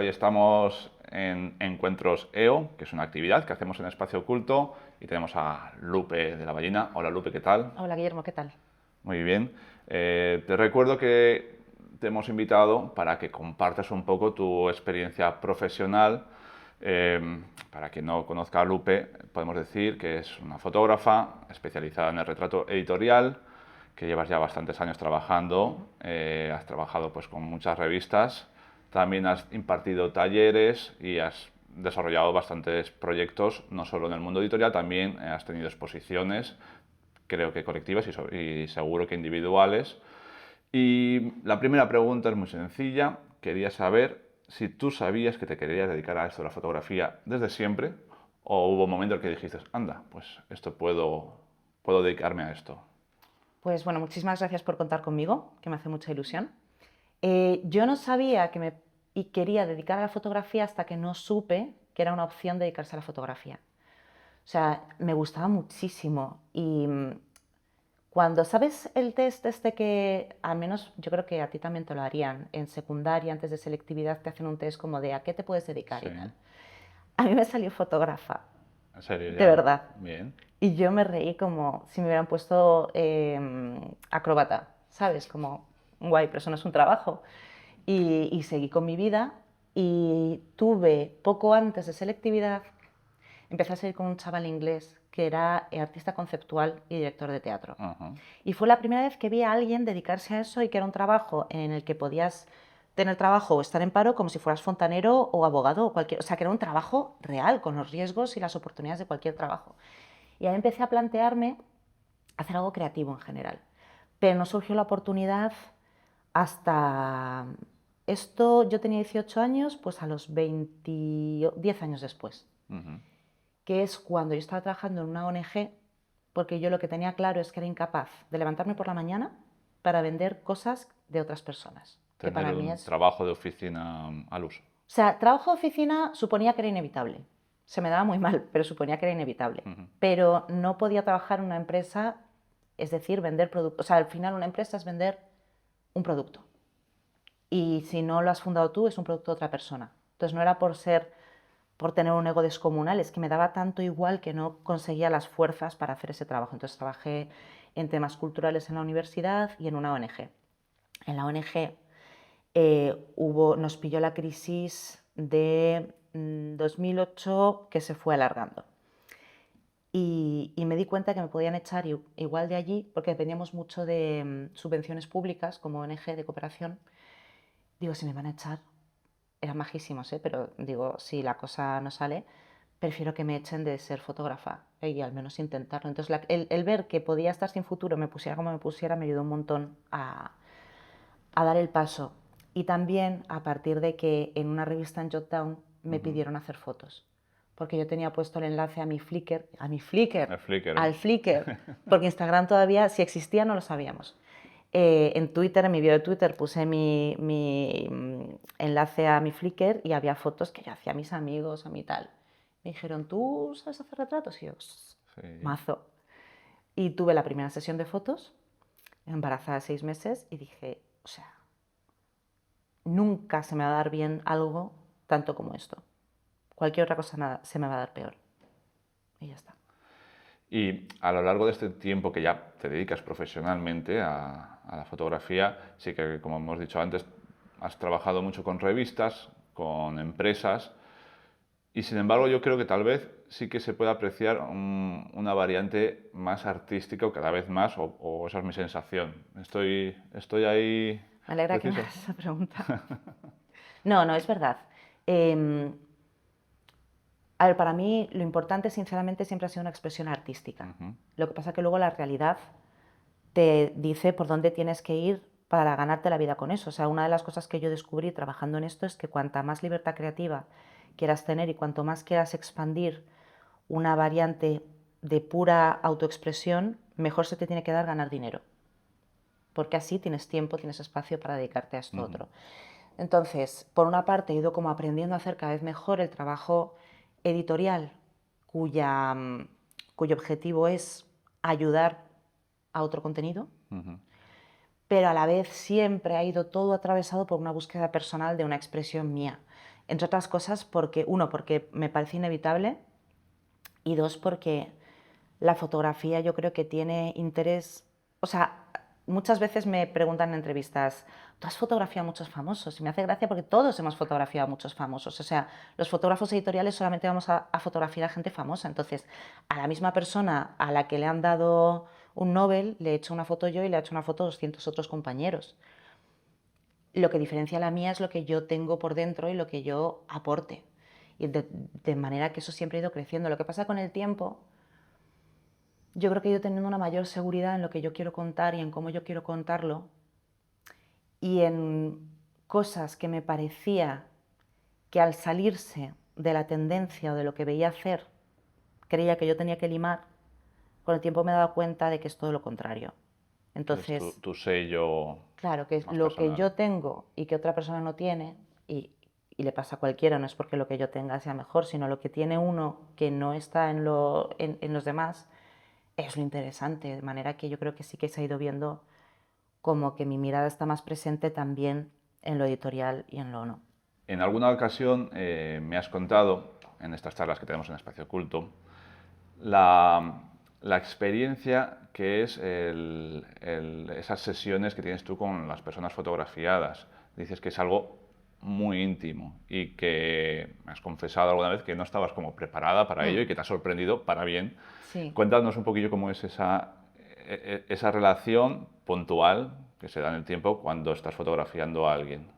estamos en Encuentros EO, que es una actividad que hacemos en Espacio Oculto, y tenemos a Lupe de la Ballina. Hola Lupe, ¿qué tal? Hola Guillermo, ¿qué tal? Muy bien. Te recuerdo que te hemos invitado para que compartas un poco tu experiencia profesional. Para quien no conozca a Lupe, podemos decir que es una fotógrafa especializada en el retrato editorial, que llevas ya bastantes años trabajando. Has trabajado pues, con muchas revistas, también has impartido talleres y has desarrollado bastantes proyectos, no solo en el mundo editorial, también has tenido exposiciones, creo que colectivas y seguro que individuales. Y la primera pregunta es muy sencilla. Quería saber si tú sabías que te querías dedicar a esto de la fotografía desde siempre o hubo un momento en que dijiste, anda, pues esto puedo dedicarme a esto. Pues bueno, muchísimas gracias por contar conmigo, que me hace mucha ilusión. Yo no sabía que y quería dedicar a la fotografía hasta que no supe que era una opción dedicarse a la fotografía. O sea, me gustaba muchísimo y cuando sabes el test este que, al menos yo creo que a ti también te lo harían, en secundaria, antes de selectividad, te hacen un test como de a qué te puedes dedicar Sí, y tal. A mí me salió fotógrafa, en serio, de ya. verdad. Bien. Y yo me reí como si me hubieran puesto acróbata, ¿sabes? Como, guay, pero eso no es un trabajo. Y seguí con mi vida y tuve, poco antes de selectividad, empecé a salir con un chaval inglés que era artista conceptual y director de teatro. Ajá. Y fue la primera vez que vi a alguien dedicarse a eso y que era un trabajo en el que podías tener trabajo o estar en paro como si fueras fontanero o abogado o cualquier... O sea, que era un trabajo real, con los riesgos y las oportunidades de cualquier trabajo. Y ahí empecé a plantearme hacer algo creativo en general. Pero no surgió la oportunidad hasta... Esto yo tenía 18 años, pues a los 10 años después, Ujú. que es cuando yo estaba trabajando en una ONG, porque yo lo que tenía claro es que era incapaz de levantarme por la mañana para vender cosas de otras personas, que Tener para mí un es... trabajo de oficina al uso. O sea, trabajo de oficina suponía que era inevitable. Se me daba muy mal, pero suponía que era inevitable. Ujú. Pero no podía trabajar en una empresa, es decir, vender productos. O sea, al final una empresa es vender un producto. Y si no lo has fundado tú, es un producto de otra persona. Entonces no era por tener un ego descomunal, es que me daba tanto igual que no conseguía las fuerzas para hacer ese trabajo. Entonces trabajé en temas culturales en la universidad y en una ONG. En la ONG nos pilló la crisis de 2008 que se fue alargando. Y me di cuenta que me podían echar igual de allí, porque dependíamos mucho de subvenciones públicas como ONG de cooperación. Digo, si me van a echar, eran majísimos, ¿eh? Pero digo, si la cosa no sale, prefiero que me echen de ser fotógrafa y al menos intentarlo. Entonces, el ver que podía estar sin futuro, me pusiera como me pusiera, me ayudó un montón a dar el paso. Y también a partir de que en una revista en Jotdown me Ujú. pidieron hacer fotos. Porque yo tenía puesto el enlace a mi Flickr, El Flickr, ¿eh? al Flickr, porque Instagram todavía, si existía, no lo sabíamos. En Twitter, en mi bio de Twitter, puse mi enlace a mi Flickr y había fotos que yo hacía a mis amigos, a mi tal. Me dijeron, ¿tú sabes hacer retratos? Y yo, Sí. mazo. Y tuve la primera sesión de fotos, embarazada de 6 meses, y dije, o sea, nunca se me va a dar bien algo tanto como esto. Cualquier otra cosa se me va a dar peor. Y ya está. Y a lo largo de este tiempo que ya te dedicas profesionalmente a la fotografía, sí que, como hemos dicho antes, has trabajado mucho con revistas, con empresas, y sin embargo yo creo que tal vez sí que se puede apreciar una variante más artística o cada vez más, o esa es mi sensación. Estoy ahí Me alegra que me preciso. hagas esa pregunta. No, no, es verdad. Eh, a ver, para mí lo importante, sinceramente, siempre ha sido una expresión artística. Ujú. Lo que pasa es que luego la realidad te dice por dónde tienes que ir para ganarte la vida con eso. O sea, una de las cosas que yo descubrí trabajando en esto es que cuanta más libertad creativa quieras tener y cuanto más quieras expandir una variante de pura autoexpresión, mejor se te tiene que dar ganar dinero. Porque así tienes tiempo, tienes espacio para dedicarte a esto Ujú. otro. Entonces, por una parte, he ido como aprendiendo a hacer cada vez mejor el trabajo editorial, cuyo objetivo es ayudar a otro contenido, Ujú. pero a la vez siempre ha ido todo atravesado por una búsqueda personal de una expresión mía. Entre otras cosas porque, uno, porque me parece inevitable y dos, porque la fotografía yo creo que tiene interés, o sea, muchas veces me preguntan en entrevistas, ¿tú has fotografiado a muchos famosos? Y me hace gracia porque todos hemos fotografiado a muchos famosos. O sea, los fotógrafos editoriales solamente vamos a fotografiar a gente famosa. Entonces, a la misma persona a la que le han dado un Nobel, le he hecho una foto yo y le he hecho una foto 200 otros compañeros. Lo que diferencia la mía es lo que yo tengo por dentro y lo que yo aporte. Y de manera que eso siempre ha ido creciendo. Lo que pasa con el tiempo, yo creo que he ido teniendo una mayor seguridad en lo que yo quiero contar y en cómo yo quiero contarlo, y en cosas que me parecía que al salirse de la tendencia o de lo que veía hacer, creía que yo tenía que limar, con el tiempo me he dado cuenta de que es todo lo contrario. Es Entonces, tu sello claro, que más lo que personal. yo tengo y que otra persona no tiene, y le pasa a cualquiera, no es porque lo que yo tenga sea mejor, sino lo que tiene uno que no está en los demás, es lo interesante. De manera que yo creo que sí que se ha ido viendo como que mi mirada está más presente también en lo editorial y en lo no. En alguna ocasión me has contado, en estas charlas que tenemos en Espacio Oculto, la, la experiencia que es esas sesiones que tienes tú con las personas fotografiadas. Dices que es algo muy íntimo y que me has confesado alguna vez que no estabas como preparada para ello y que te ha sorprendido para bien. Sí, Cuéntanos un poquillo cómo es esa relación puntual que se da en el tiempo cuando estás fotografiando a alguien.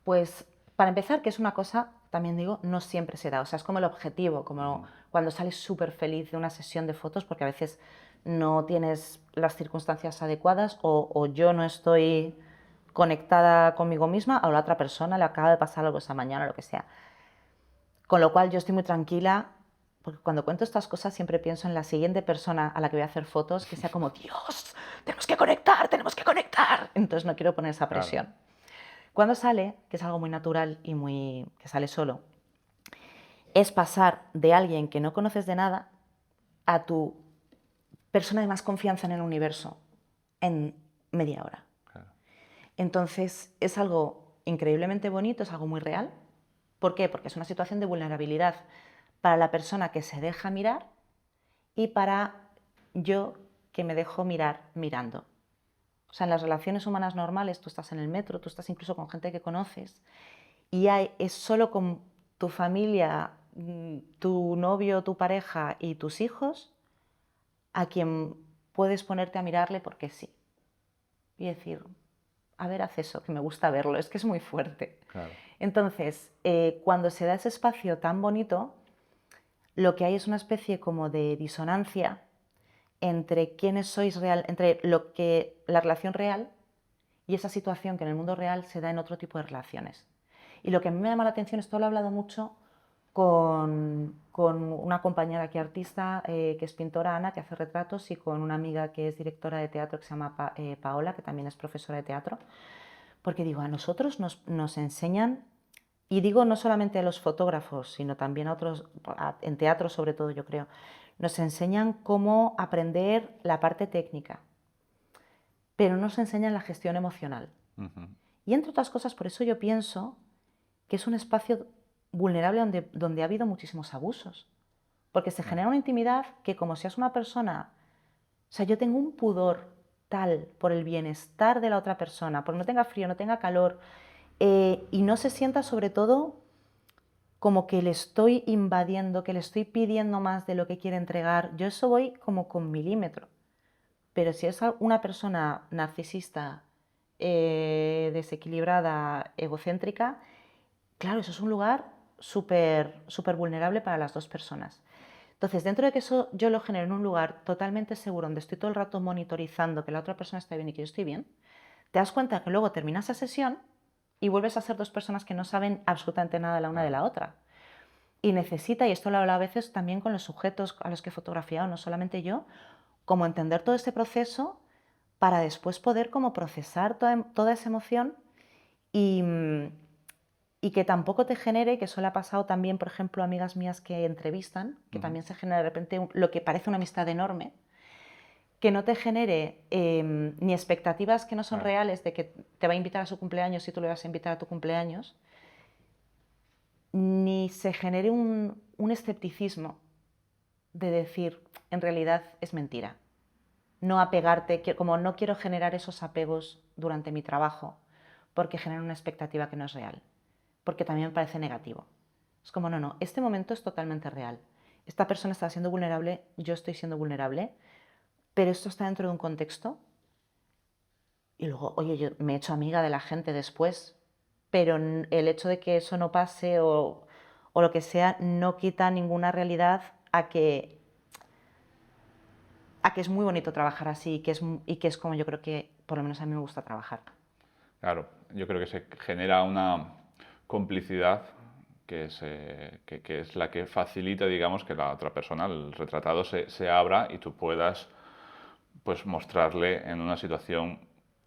pues para empezar, que es una cosa, también digo, no siempre se da. O sea, es como el objetivo, como cuando sales súper feliz de una sesión de fotos, porque a veces no tienes las circunstancias adecuadas o yo no estoy conectada conmigo misma o la otra persona le acaba de pasar algo esa mañana o lo que sea. Con lo cual yo estoy muy tranquila, porque cuando cuento estas cosas siempre pienso en la siguiente persona a la que voy a hacer fotos, que sea como, Dios, tenemos que conectar, tenemos que conectar. Entonces no quiero poner esa Claro. presión. Cuando sale, que es algo muy natural y que sale solo, es pasar de alguien que no conoces de nada a tu persona de más confianza en el universo en media hora. Claro. Entonces es algo increíblemente bonito, es algo muy real. ¿Por qué? Porque es una situación de vulnerabilidad para la persona que se deja mirar y para yo que me dejo mirar mirando. O sea, en las relaciones humanas normales, tú estás en el metro, tú estás incluso con gente que conoces y es solo con tu familia, tu novio, tu pareja y tus hijos a quien puedes ponerte a mirarle porque sí. Y decir, a ver, haz eso, que me gusta verlo, es que es muy fuerte. Claro. Entonces, cuando se da ese espacio tan bonito, lo que hay es una especie como de disonancia entre quiénes sois real, entre lo que la relación real y esa situación que en el mundo real se da en otro tipo de relaciones. Y lo que a mí me llama la atención, esto lo he hablado mucho con una compañera aquí artista que es pintora, Ana, que hace retratos, y con una amiga que es directora de teatro que se llama Paola, que también es profesora de teatro, porque digo, a nosotros nos enseñan, y digo no solamente a los fotógrafos, sino también a otros, en teatro sobre todo yo creo, nos enseñan cómo aprender la parte técnica, pero no nos enseñan la gestión emocional. Y entre otras cosas, por eso yo pienso que es un espacio vulnerable donde ha habido muchísimos abusos. Porque se genera una intimidad que, como seas una persona, o sea, yo tengo un pudor tal por el bienestar de la otra persona, porque no tenga frío, no tenga calor, y no se sienta sobre todo como que le estoy invadiendo, que le estoy pidiendo más de lo que quiere entregar. Yo eso voy como con milímetro. Pero si es una persona narcisista, desequilibrada, egocéntrica, claro, eso es un lugar súper súper vulnerable para las dos personas. Entonces, dentro de que eso yo lo genero en un lugar totalmente seguro, donde estoy todo el rato monitorizando que la otra persona está bien y que yo estoy bien, te das cuenta que luego termina esa sesión y vuelves a ser dos personas que no saben absolutamente nada la una de la otra. Y necesita, y esto lo hablo a veces también con los sujetos a los que he fotografiado, no solamente yo, como entender todo este proceso para después poder como procesar toda esa emoción y, y que tampoco te genere, que eso le ha pasado también, por ejemplo, a amigas mías que entrevistan, que también se genera de repente lo que parece una amistad enorme, que no te genere ni expectativas que no son reales de que te va a invitar a su cumpleaños si tú le vas a invitar a tu cumpleaños, ni se genere un escepticismo de decir, en realidad es mentira. No apegarte, como no quiero generar esos apegos durante mi trabajo, porque genera una expectativa que no es real, porque también me parece negativo. Es como, no, este momento es totalmente real. Esta persona está siendo vulnerable, yo estoy siendo vulnerable, pero esto está dentro de un contexto. Y luego, oye, yo me he hecho amiga de la gente después, pero el hecho de que eso no pase o lo que sea no quita ninguna realidad a que es muy bonito trabajar así y que es como yo creo que por lo menos a mí me gusta trabajar. Claro, yo creo que se genera una complicidad que es la que facilita, digamos, que la otra persona, el retratado, se abra y tú puedas pues, mostrarle en una situación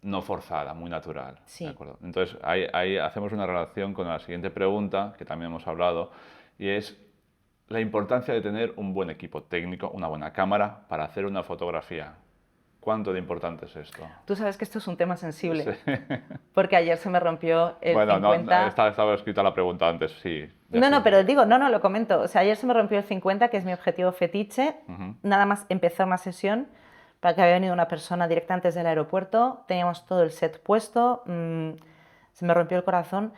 no forzada, muy natural. ¿De Sí. acuerdo? Entonces, ahí hacemos una relación con la siguiente pregunta, que también hemos hablado, y es la importancia de tener un buen equipo técnico, una buena cámara para hacer una fotografía. ¿Cuánto de importante es esto? Tú sabes que esto es un tema sensible, Sí. porque ayer se me rompió el Bueno, no, 50... estaba escrita la pregunta antes, sí. No, pero digo, no, lo comento. O sea, ayer se me rompió el 50, que es mi objetivo fetiche. Nada más empezar una sesión, para que había venido una persona directa antes del aeropuerto, teníamos todo el set puesto, se me rompió el corazón.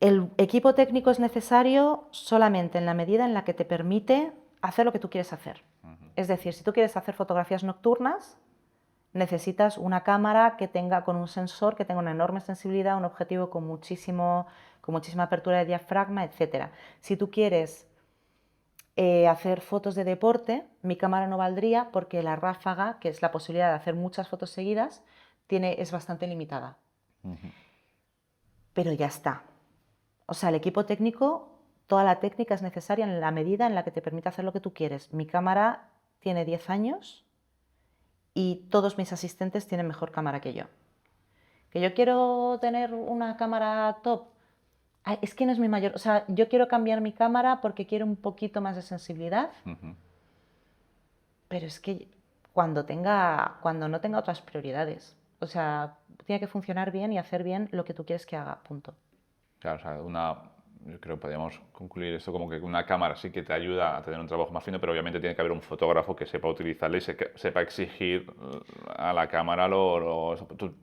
El equipo técnico es necesario solamente en la medida en la que te permite hacer lo que tú quieres hacer. Es decir, si tú quieres hacer fotografías nocturnas, necesitas una cámara que tenga con un sensor que tenga una enorme sensibilidad, un objetivo con muchísima apertura de diafragma, etc. Si tú quieres hacer fotos de deporte, mi cámara no valdría porque la ráfaga, que es la posibilidad de hacer muchas fotos seguidas, es bastante limitada. Pero ya está. O sea, el equipo técnico, toda la técnica es necesaria en la medida en la que te permite hacer lo que tú quieres. Mi cámara tiene 10 años y todos mis asistentes tienen mejor cámara que yo. ¿Que yo quiero tener una cámara top? Ay, es que no es mi mayor... O sea, yo quiero cambiar mi cámara porque quiero un poquito más de sensibilidad, pero es que cuando no tenga otras prioridades. O sea, tiene que funcionar bien y hacer bien lo que tú quieres que haga, punto. Claro, o sea, yo creo que podríamos concluir esto como que una cámara sí que te ayuda a tener un trabajo más fino, pero obviamente tiene que haber un fotógrafo que sepa utilizarla y sepa exigir a la cámara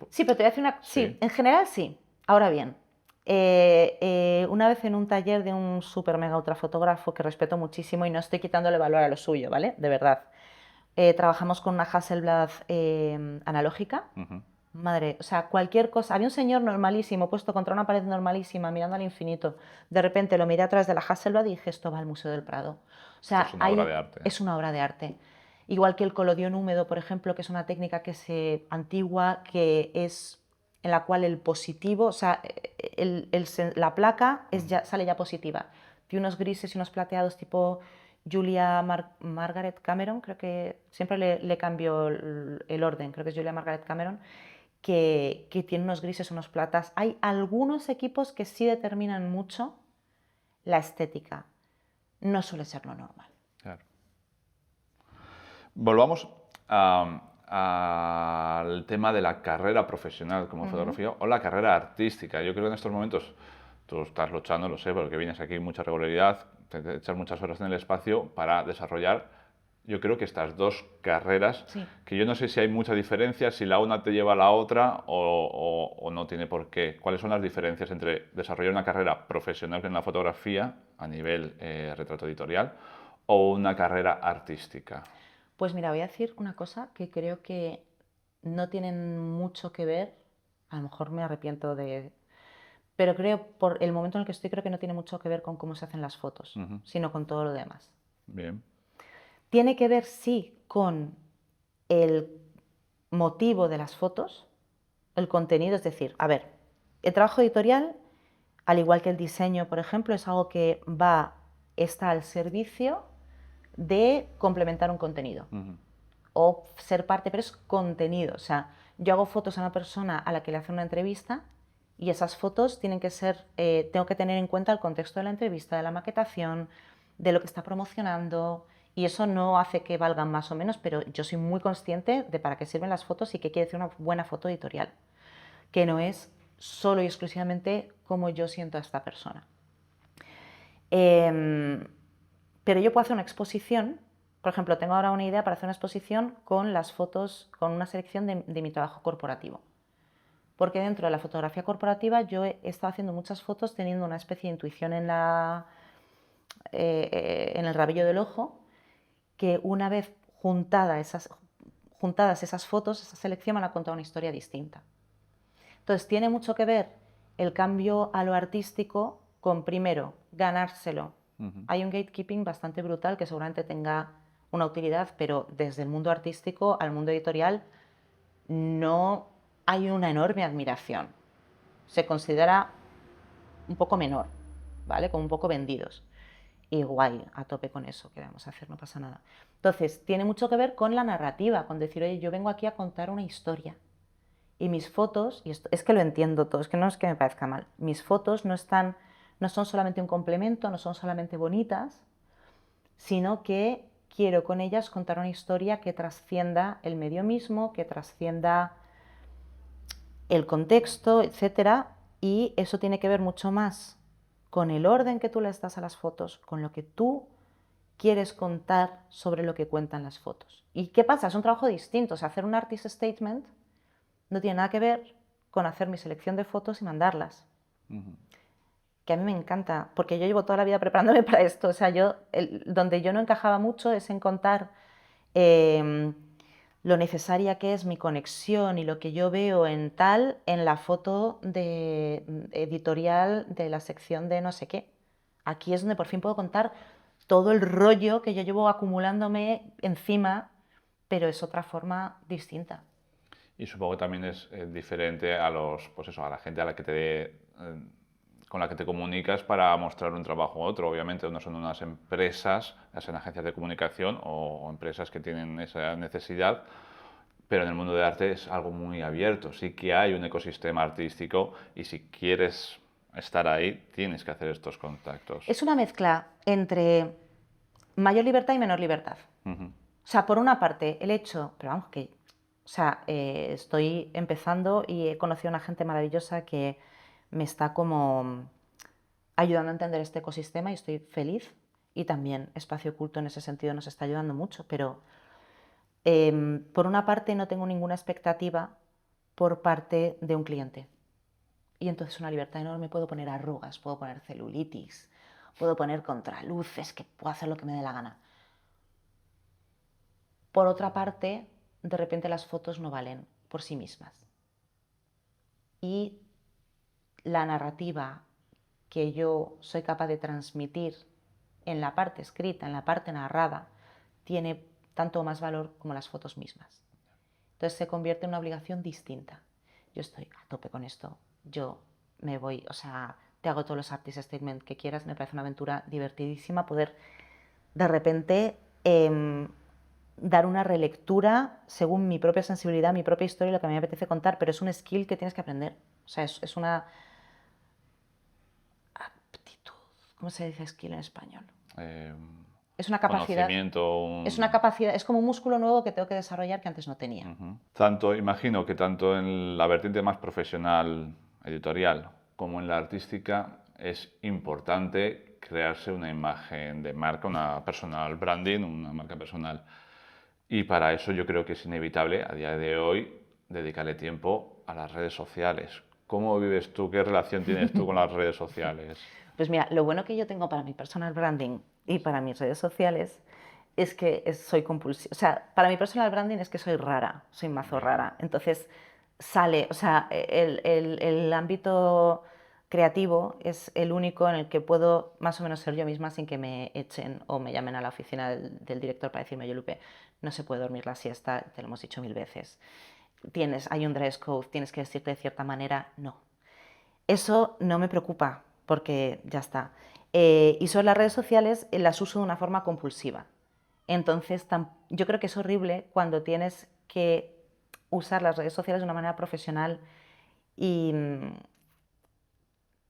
Sí, pero te voy a decir una... Sí, en general sí. Ahora bien, una vez en un taller de un super mega ultrafotógrafo que respeto muchísimo y no estoy quitándole valor a lo suyo, ¿vale? De verdad. Trabajamos con una Hasselblad analógica. Madre, o sea, cualquier cosa. Había un señor normalísimo puesto contra una pared normalísima mirando al infinito. De repente lo miré atrás de la Hasselblad y dije, esto va al Museo del Prado. O sea, es una obra de arte. Es una obra de arte. Igual que el colodión húmedo, por ejemplo, que es una técnica antigua, que es en la cual el positivo, o sea, la placa sale ya positiva. Tiene unos grises y unos plateados tipo Julia Margaret Cameron, creo que siempre le cambio el orden, creo que es Julia Margaret Cameron, que tiene unos grises, unos platas. Hay algunos equipos que sí determinan mucho la estética. No suele ser lo normal. Claro. Volvamos al tema de la carrera profesional como fotografía o la carrera artística. Yo creo que en estos momentos tú estás luchando, lo sé, porque vienes aquí con mucha regularidad, te echas muchas horas en el espacio para desarrollar, yo creo que estas dos carreras, Sí. que yo no sé si hay mucha diferencia, si la una te lleva a la otra o no tiene por qué. ¿Cuáles son las diferencias entre desarrollar una carrera profesional en la fotografía a nivel retrato editorial o una carrera artística? Pues mira, voy a decir una cosa que creo que no tienen mucho que ver, a lo mejor me arrepiento pero creo, por el momento en el que estoy, creo que no tiene mucho que ver con cómo se hacen las fotos, sino con todo lo demás. Bien. Tiene que ver, sí, con el motivo de las fotos, el contenido, es decir, a ver, el trabajo editorial, al igual que el diseño, por ejemplo, es algo que está al servicio de complementar un contenido o ser parte, pero es contenido. O sea, yo hago fotos a una persona a la que le hacen una entrevista y esas fotos tienen que ser, tengo que tener en cuenta el contexto de la entrevista, de la maquetación, de lo que está promocionando, y eso no hace que valgan más o menos, pero yo soy muy consciente de para qué sirven las fotos y qué quiere decir una buena foto editorial, que no es solo y exclusivamente cómo yo siento a esta persona. Pero yo puedo hacer una exposición, por ejemplo, tengo ahora una idea para hacer una exposición con las fotos, con una selección de mi trabajo corporativo. Porque dentro de la fotografía corporativa yo he estado haciendo muchas fotos teniendo una especie de intuición en el rabillo del ojo, que una vez juntadas esas fotos, esa selección me ha contado una historia distinta. Entonces tiene mucho que ver el cambio a lo artístico con, primero, ganárselo. Hay un gatekeeping bastante brutal que seguramente tenga una utilidad, pero desde el mundo artístico al mundo editorial no hay una enorme admiración. Se considera un poco menor, ¿vale? Como un poco vendidos. Y guay, a tope con eso, ¿qué vamos a hacer? No pasa nada. Entonces, tiene mucho que ver con la narrativa, con decir, oye, yo vengo aquí a contar una historia. Y mis fotos, y esto, es que lo entiendo todo, es que no es que me parezca mal, mis fotos no son solamente un complemento, no son solamente bonitas, sino que quiero con ellas contar una historia que trascienda el medio mismo, que trascienda el contexto, etcétera, y eso tiene que ver mucho más con el orden que tú le das a las fotos, con lo que tú quieres contar sobre lo que cuentan las fotos. ¿Y qué pasa? Es un trabajo distinto, o sea, hacer un artist statement no tiene nada que ver con hacer mi selección de fotos y mandarlas. Que a mí me encanta, porque yo llevo toda la vida preparándome para esto. O sea, donde yo no encajaba mucho es en contar lo necesaria que es mi conexión y lo que yo veo en la foto editorial de la sección de no sé qué. Aquí es donde por fin puedo contar todo el rollo que yo llevo acumulándome encima, pero es otra forma distinta. Y supongo que también es diferente a a la gente a la que con la que te comunicas para mostrar un trabajo u otro. Obviamente no son unas empresas, son agencias de comunicación o empresas que tienen esa necesidad, pero en el mundo del arte es algo muy abierto. Sí que hay un ecosistema artístico y si quieres estar ahí, tienes que hacer estos contactos. Es una mezcla entre mayor libertad y menor libertad. O sea, por una parte, el hecho, pero vamos, que, o sea, estoy empezando y he conocido a una gente maravillosa que me está como ayudando a entender este ecosistema y estoy feliz. Y también Espacio Oculto en ese sentido nos está ayudando mucho, pero por una parte no tengo ninguna expectativa por parte de un cliente. Y entonces una libertad enorme, puedo poner arrugas, puedo poner celulitis, puedo poner contraluces, que puedo hacer lo que me dé la gana. Por otra parte, de repente las fotos no valen por sí mismas. Y la narrativa que yo soy capaz de transmitir en la parte escrita, en la parte narrada, tiene tanto más valor como las fotos mismas. Entonces se convierte en una obligación distinta. Yo estoy a tope con esto. Yo me voy, o sea, te hago todos los artist statements que quieras. Me parece una aventura divertidísima poder de repente dar una relectura según mi propia sensibilidad, mi propia historia y lo que me apetece contar, pero es un skill que tienes que aprender. O sea, es una aptitud. ¿Cómo se dice skill en español? Es una capacidad. Conocimiento. Es una capacidad, es como un músculo nuevo que tengo que desarrollar que antes no tenía. Imagino que tanto en la vertiente más profesional, editorial, como en la artística, es importante crearse una imagen de marca, una personal branding, una marca personal. Y para eso yo creo que es inevitable, a día de hoy, dedicarle tiempo a las redes sociales. ¿Cómo vives tú? ¿Qué relación tienes tú con las redes sociales? Pues mira, lo bueno que yo tengo para mi personal branding y para mis redes sociales es que soy compulsiva. O sea, para mi personal branding es que soy rara, soy mazo rara. Entonces sale, o sea, el ámbito creativo es el único en el que puedo más o menos ser yo misma sin que me echen o me llamen a la oficina del director para decirme, oye Lupe, no se puede dormir la siesta, te lo hemos dicho 1000 veces. Hay un dress code, tienes que vestirte de cierta manera. No. Eso no me preocupa porque ya está. Y sobre las redes sociales las uso de una forma compulsiva. Entonces, yo creo que es horrible cuando tienes que usar las redes sociales de una manera profesional y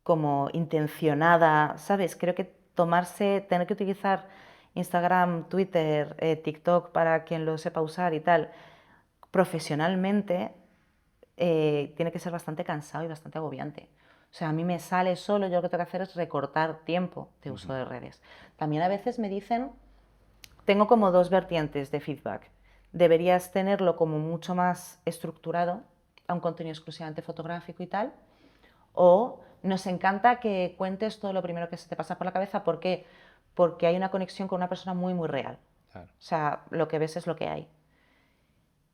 como intencionada, ¿sabes? Creo que tener que utilizar Instagram, Twitter, TikTok para quien lo sepa usar y tal, profesionalmente, tiene que ser bastante cansado y bastante agobiante. O sea, a mí me sale solo, yo lo que tengo que hacer es recortar tiempo de uso de redes. También a veces me dicen, tengo como dos vertientes de feedback. Deberías tenerlo como mucho más estructurado, a un contenido exclusivamente fotográfico y tal, o nos encanta que cuentes todo lo primero que se te pasa por la cabeza. ¿Por qué? Porque hay una conexión con una persona muy, muy real. Claro. O sea, lo que ves es lo que hay.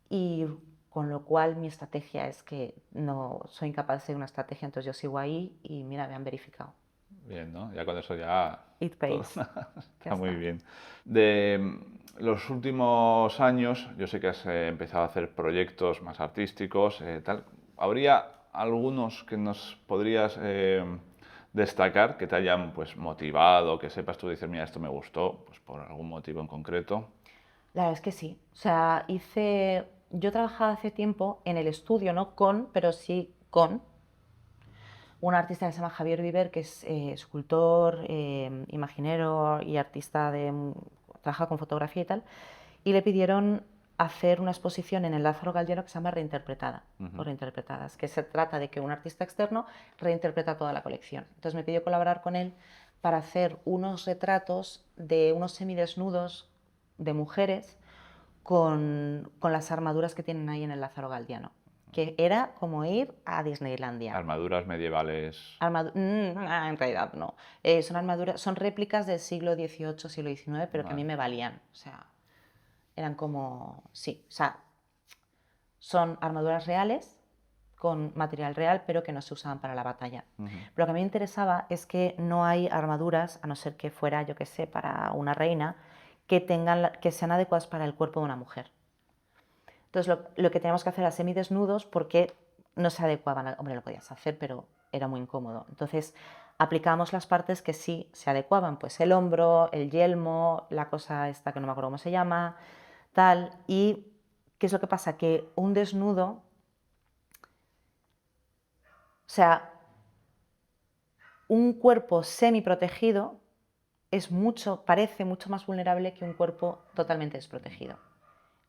Y con lo cual mi estrategia es que no soy incapaz de hacer una estrategia, entonces yo sigo ahí y mira, me han verificado. Bien, ¿no? Ya con eso ya It todo pays. está muy bien. De los últimos años, yo sé que has empezado a hacer proyectos más artísticos, tal. ¿Habría algunos que nos podrías destacar, que te hayan pues motivado, que sepas tú decir, mira, esto me gustó, pues por algún motivo en concreto? La verdad es que sí. O sea, yo trabajaba hace tiempo en el estudio, no con, pero sí con un artista que se llama Javier Viver, que es escultor, imaginero y artista trabaja con fotografía y tal, y le pidieron hacer una exposición en el Lázaro Galdiano que se llama Reinterpretada, o Reinterpretadas, que se trata de que un artista externo reinterpreta toda la colección. Entonces me pidió colaborar con él para hacer unos retratos de unos semidesnudos de mujeres con las armaduras que tienen ahí en el Lázaro Galdiano, que era como ir a Disneylandia. Armaduras medievales. En realidad no. Son armaduras, son réplicas del siglo XVIII, siglo XIX, pero que a mí me valían. O sea, eran como, sí, o sea, son armaduras reales con material real, pero que no se usaban para la batalla. Pero lo que a mí me interesaba es que no hay armaduras, a no ser que fuera, yo qué sé, para una reina, que sean adecuadas para el cuerpo de una mujer. Entonces lo que teníamos que hacer era semidesnudos porque no se adecuaban. Hombre, lo podías hacer, pero era muy incómodo. Entonces aplicábamos las partes que sí se adecuaban, pues el hombro, el yelmo, la cosa esta que no me acuerdo cómo se llama, tal. ¿Y qué es lo que pasa? Que un desnudo, o sea, un cuerpo semiprotegido parece mucho más vulnerable que un cuerpo totalmente desprotegido.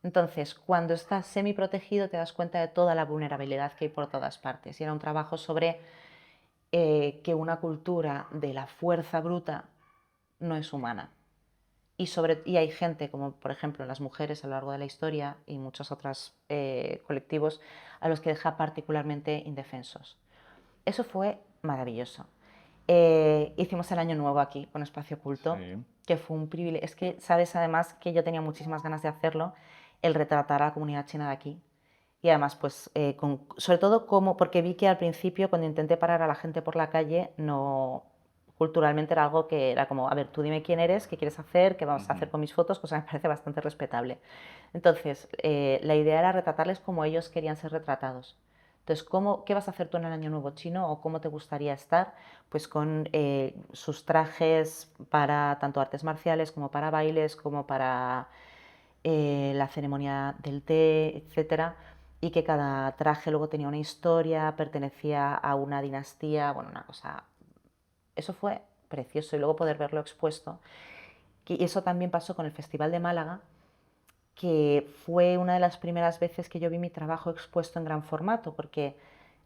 Entonces, cuando estás semiprotegido te das cuenta de toda la vulnerabilidad que hay por todas partes. Y era un trabajo sobre que una cultura de la fuerza bruta no es humana. Y hay gente, como por ejemplo las mujeres a lo largo de la historia y muchos otros colectivos, a los que deja particularmente indefensos. Eso fue maravilloso. Hicimos el Año Nuevo aquí con Espacio Oculto, Sí. que fue un privilegio. Es que sabes además que yo tenía muchísimas ganas de hacerlo, el retratar a la comunidad china de aquí. Y además, pues, sobre todo porque vi que al principio, cuando intenté parar a la gente por la calle, no, culturalmente era algo que era como, a ver, tú dime quién eres, qué quieres hacer, qué vamos a hacer con mis fotos, cosa que me parece bastante respetable. Entonces, la idea era retratarles como ellos querían ser retratados. Entonces, ¿qué vas a hacer tú en el Año Nuevo Chino o cómo te gustaría estar? Pues con sus trajes para tanto artes marciales como para bailes, como para la ceremonia del té, etcétera, y que cada traje luego tenía una historia, pertenecía a una dinastía, bueno, una cosa. Eso fue precioso y luego poder verlo expuesto. Y eso también pasó con el Festival de Málaga, que fue una de las primeras veces que yo vi mi trabajo expuesto en gran formato, porque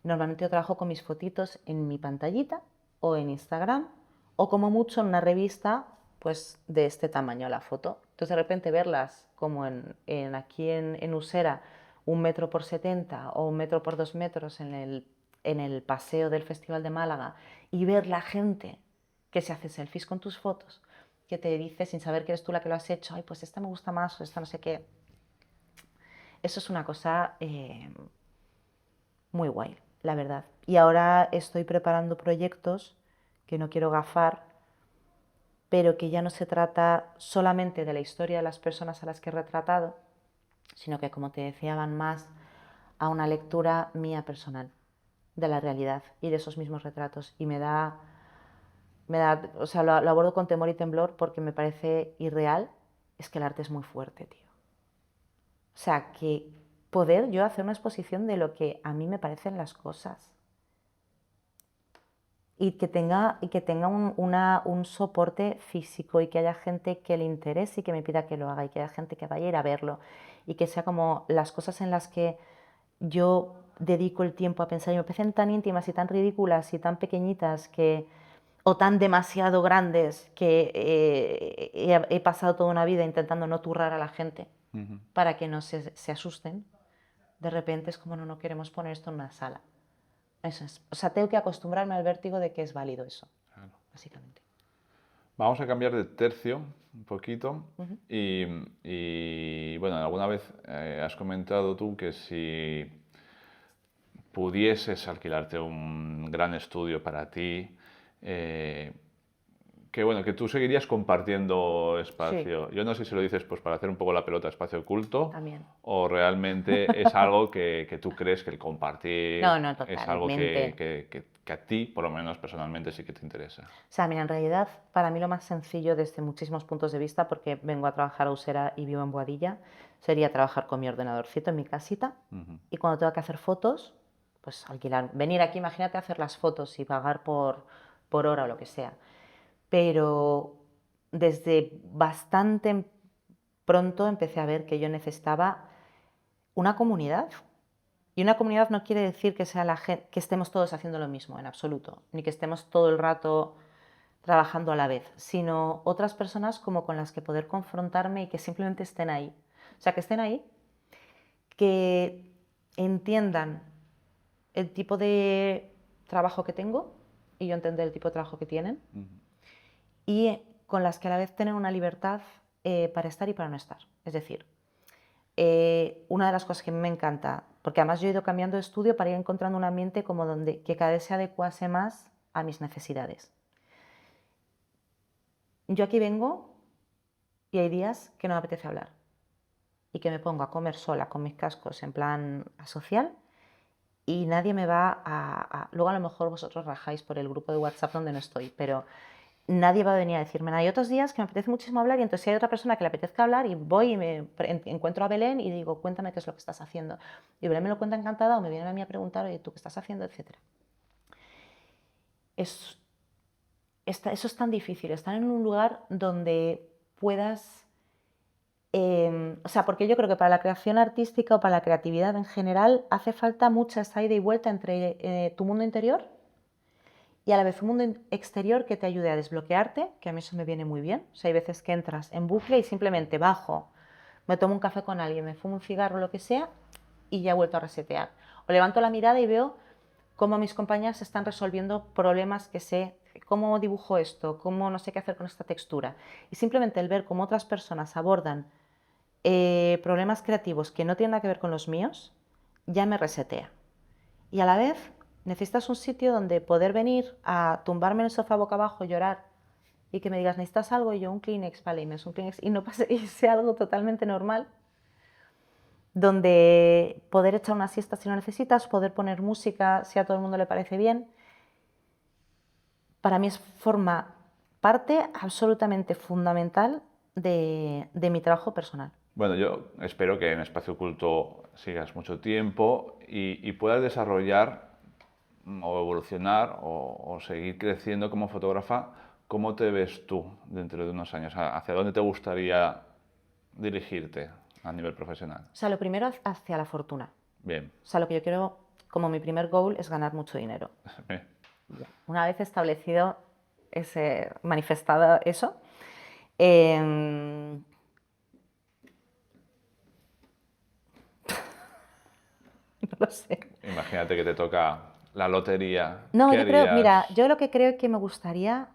normalmente yo trabajo con mis fotitos en mi pantallita o en Instagram o como mucho en una revista pues de este tamaño la foto. Entonces de repente verlas como aquí en Usera, 1 metro por 70 o 1 metro por 2 metros en el paseo del Festival de Málaga y ver la gente que se hace selfies con tus fotos, que te dice sin saber que eres tú la que lo has hecho, ay, pues esta me gusta más o esta no sé qué. Eso es una cosa muy guay, la verdad. Y ahora estoy preparando proyectos que no quiero gafar, pero que ya no se trata solamente de la historia de las personas a las que he retratado, sino que, como te decía, van más a una lectura mía personal de la realidad y de esos mismos retratos. Y o sea, lo abordo con temor y temblor porque me parece irreal. Es que el arte es muy fuerte, tío. O sea, que poder yo hacer una exposición de lo que a mí me parecen las cosas y que tenga un soporte físico y que haya gente que le interese y que me pida que lo haga y que haya gente que vaya a ir a verlo y que sea como las cosas en las que yo dedico el tiempo a pensar, y me parecen tan íntimas y tan ridículas y tan pequeñitas o tan demasiado grandes que he pasado toda una vida intentando no turrar a la gente para que no se asusten. De repente es como, no queremos poner esto en una sala. Eso es. O sea, tengo que acostumbrarme al vértigo de que es válido eso, básicamente. Vamos a cambiar de tercio un poquito bueno, alguna vez has comentado tú que si pudieses alquilarte un gran estudio para ti, que bueno, que tú seguirías compartiendo espacio. Sí. Yo no sé si lo dices pues para hacer un poco la pelota espacio oculto También. o realmente es algo que tú crees que el compartir No, es algo totalmente. que a ti, por lo menos personalmente, sí que te interesa. O sea, mira, en realidad, para mí lo más sencillo desde muchísimos puntos de vista, porque vengo a trabajar a Usera y vivo en Boadilla, sería trabajar con mi ordenadorcito en mi casita y cuando tenga que hacer fotos, pues alquilar, venir aquí, imagínate hacer las fotos y pagar por hora o lo que sea. Pero desde bastante pronto empecé a ver que yo necesitaba una comunidad. Y una comunidad no quiere decir que sea que estemos todos haciendo lo mismo, en absoluto, ni que estemos todo el rato trabajando a la vez, sino otras personas como con las que poder confrontarme y que simplemente estén ahí. O sea, que estén ahí, que entiendan el tipo de trabajo que tengo y yo entender el tipo de trabajo que tienen y con las que a la vez tienen una libertad para estar y para no estar. Es decir, una de las cosas que a mí me encanta, porque además yo he ido cambiando de estudio para ir encontrando un ambiente como que cada vez se adecuase más a mis necesidades. Yo aquí vengo y hay días que no me apetece hablar y que me pongo a comer sola con mis cascos en plan asocial y nadie me va Luego a lo mejor vosotros rajáis por el grupo de WhatsApp donde no estoy, pero nadie va a venir a decirme nada. Hay otros días que me apetece muchísimo hablar y entonces si hay otra persona que le apetezca hablar y voy y me encuentro a Belén y digo, cuéntame qué es lo que estás haciendo. Y Belén me lo cuenta encantada o me viene a mí a preguntar, oye, ¿tú qué estás haciendo? Etcétera. Eso es tan difícil, estar en un lugar donde puedas... o sea, porque yo creo que para la creación artística o para la creatividad en general hace falta mucha esa ida y vuelta entre tu mundo interior y a la vez un mundo exterior que te ayude a desbloquearte, que a mí eso me viene muy bien. O sea, hay veces que entras en bucle y simplemente bajo, me tomo un café con alguien, me fumo un cigarro, lo que sea, y ya he vuelto a resetear. O levanto la mirada y veo cómo mis compañeras están resolviendo problemas que sé, cómo dibujo esto, cómo no sé qué hacer con esta textura. Y simplemente el ver cómo otras personas abordan problemas creativos que no tienen nada que ver con los míos, ya me resetea. Y a la vez necesitas un sitio donde poder venir a tumbarme en el sofá boca abajo, llorar y que me digas, ¿necesitas algo? Y yo, un Kleenex, vale, y me es un Kleenex y no pase, y sea algo totalmente normal, donde poder echar una siesta si lo necesitas, poder poner música si a todo el mundo le parece bien. Para mí forma parte absolutamente fundamental de mi trabajo personal. Bueno, yo espero que en Espacio Oculto sigas mucho tiempo y puedas desarrollar o evolucionar o seguir creciendo como fotógrafa. ¿Cómo te ves tú dentro de unos años? ¿Hacia dónde te gustaría dirigirte a nivel profesional? O sea, lo primero hacia la fortuna. Bien. O sea, lo que yo quiero, como mi primer goal, es ganar mucho dinero. Bien. Una vez establecido, manifestado eso, no lo sé. Imagínate que te toca la lotería. No, ¿Qué yo creo, harías? mira, yo lo que creo que me gustaría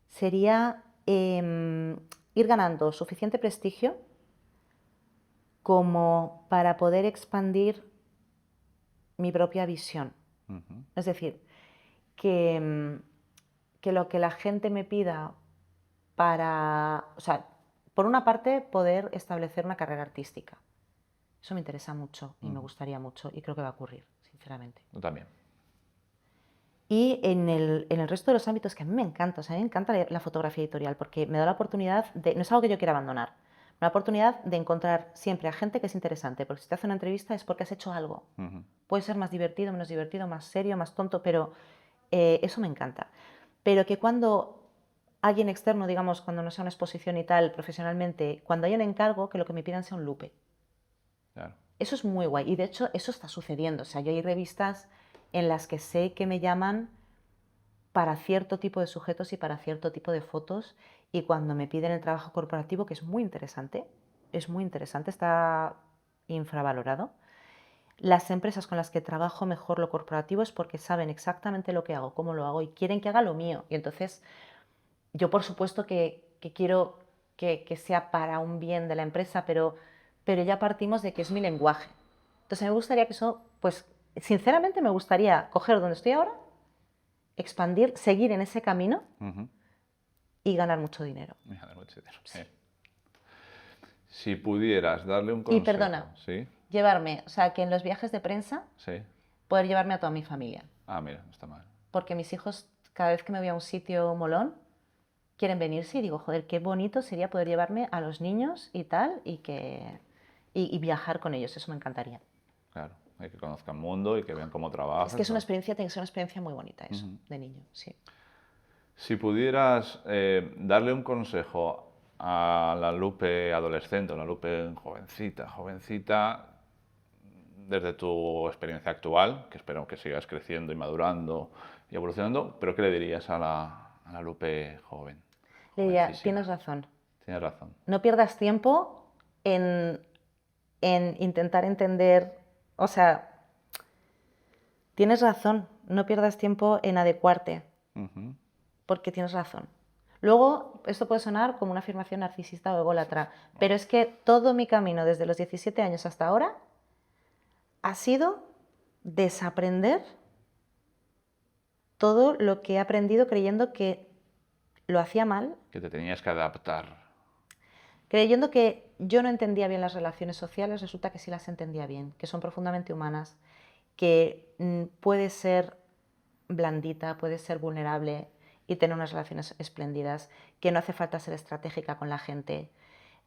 sería ir ganando suficiente prestigio como para poder expandir mi propia visión. Es decir, que lo que la gente me pida o sea, por una parte, poder establecer una carrera artística. Eso me interesa mucho y me gustaría mucho y creo que va a ocurrir, sinceramente. Yo también. Y en el resto de los ámbitos que a mí me encanta, o sea, a mí me encanta la fotografía editorial porque me da la oportunidad de, no es algo que yo quiera abandonar, me da la oportunidad de encontrar siempre a gente que es interesante, porque si te hace una entrevista es porque has hecho algo. Puede ser más divertido, menos divertido, más serio, más tonto, pero eso me encanta. Pero que cuando alguien externo, digamos, cuando no sea una exposición y tal, profesionalmente, cuando haya un encargo, que lo que me pidan sea un lupe. Claro. eso es muy guay. Y de hecho, eso está sucediendo. O sea, yo hay revistas en las que sé que me llaman para cierto tipo de sujetos y para cierto tipo de fotos. Y cuando me piden el trabajo corporativo, que es muy interesante, está infravalorado. Las empresas con las que trabajo mejor lo corporativo es porque saben exactamente lo que hago, cómo lo hago y quieren que haga lo mío. Y entonces yo por supuesto que quiero que sea para un bien de la empresa, pero ya partimos de que es mi lenguaje. Entonces me gustaría que eso, pues sinceramente me gustaría coger donde estoy ahora, expandir, seguir en ese camino y ganar mucho dinero. Y ganar mucho dinero. Sí. Si pudieras darle un Y consejo... perdona, ¿Sí? llevarme, o sea, que en los viajes de prensa, Sí. poder llevarme a toda mi familia. Ah, mira, no está mal. Porque mis hijos, cada vez que me voy a un sitio molón, quieren venirse y digo, joder, qué bonito sería poder llevarme a los niños y tal, y viajar con ellos, eso me encantaría. Claro, hay que conozcan el mundo y que vean cómo trabajas. Es que es una experiencia, tiene que ser una experiencia muy bonita eso, de niño, sí. Si pudieras darle un consejo a la Lupe adolescente, a la Lupe jovencita, desde tu experiencia actual, que espero que sigas creciendo y madurando y evolucionando, pero ¿qué le dirías a la Lupe joven? Le diría, Jovencísima? tienes razón. Tienes razón. No pierdas tiempo en intentar entender, o sea, tienes razón, no pierdas tiempo en adecuarte, porque tienes razón. Luego, esto puede sonar como una afirmación narcisista o ególatra, pero es que todo mi camino desde los 17 años hasta ahora ha sido desaprender todo lo que he aprendido creyendo que lo hacía mal. Que te tenías que adaptar. Creyendo que yo no entendía bien las relaciones sociales, resulta que sí las entendía bien, que son profundamente humanas, que puedes ser blandita, puedes ser vulnerable y tener unas relaciones espléndidas, que no hace falta ser estratégica con la gente,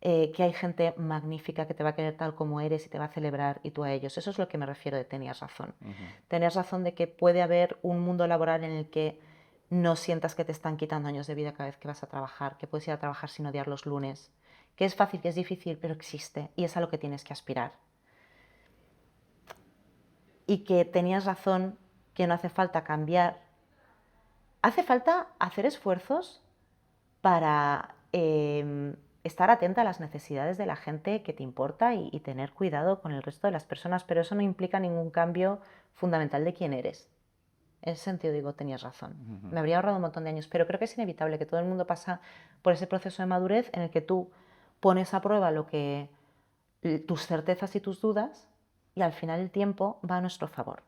que hay gente magnífica que te va a querer tal como eres y te va a celebrar y tú a ellos. Eso es lo que me refiero de tenías razón. Tenías razón de que puede haber un mundo laboral en el que no sientas que te están quitando años de vida cada vez que vas a trabajar, que puedes ir a trabajar sin odiar los lunes, que es fácil, que es difícil, pero existe y es a lo que tienes que aspirar. Y que tenías razón, que no hace falta cambiar. Hace falta hacer esfuerzos para estar atenta a las necesidades de la gente que te importa y tener cuidado con el resto de las personas, pero eso no implica ningún cambio fundamental de quién eres. En ese sentido digo, tenías razón. Me habría ahorrado un montón de años, pero creo que es inevitable que todo el mundo pasa por ese proceso de madurez en el que tú pones a prueba tus certezas y tus dudas y al final el tiempo va a nuestro favor.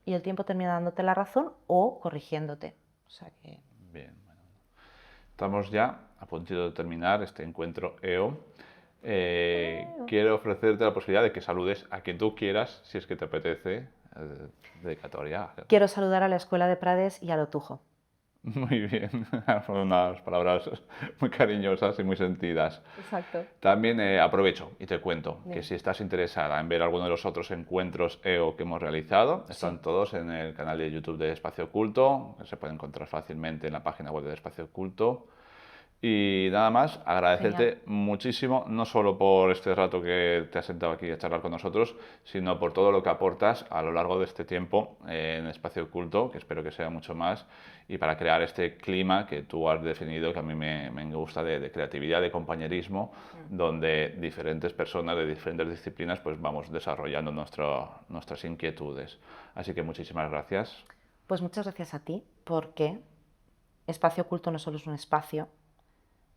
Y el tiempo termina dándote la razón o corrigiéndote. O sea que... Bien, bueno. Estamos ya a punto de terminar este encuentro EO. Quiero ofrecerte la posibilidad de que saludes a quien tú quieras, si es que te apetece, dedicatoria. Quiero saludar a la Escuela de Prades y a Lotujo. Muy bien, son unas palabras muy cariñosas y muy sentidas. Exacto. También aprovecho y te cuento que si estás interesada en ver alguno de los otros encuentros EO que hemos realizado, están todos en el canal de YouTube de Espacio Oculto, que se puede encontrar fácilmente en la página web de Espacio Oculto. Y nada más, agradecerte muchísimo, no solo por este rato que te has sentado aquí a charlar con nosotros, sino por todo lo que aportas a lo largo de este tiempo en Espacio Oculto, que espero que sea mucho más, y para crear este clima que tú has definido, que a mí me gusta, de creatividad, de compañerismo, donde diferentes personas de diferentes disciplinas pues vamos desarrollando nuestras inquietudes. Así que muchísimas gracias. Pues muchas gracias a ti, porque Espacio Oculto no solo es un espacio,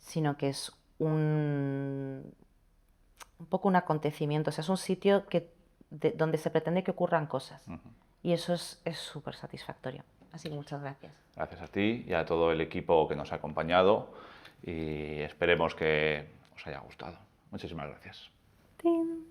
sino que es un poco un acontecimiento, o sea, es un sitio donde se pretende que ocurran cosas. Y eso es súper satisfactorio. Así que muchas gracias. Gracias a ti y a todo el equipo que nos ha acompañado y esperemos que os haya gustado. Muchísimas gracias. ¡Tin!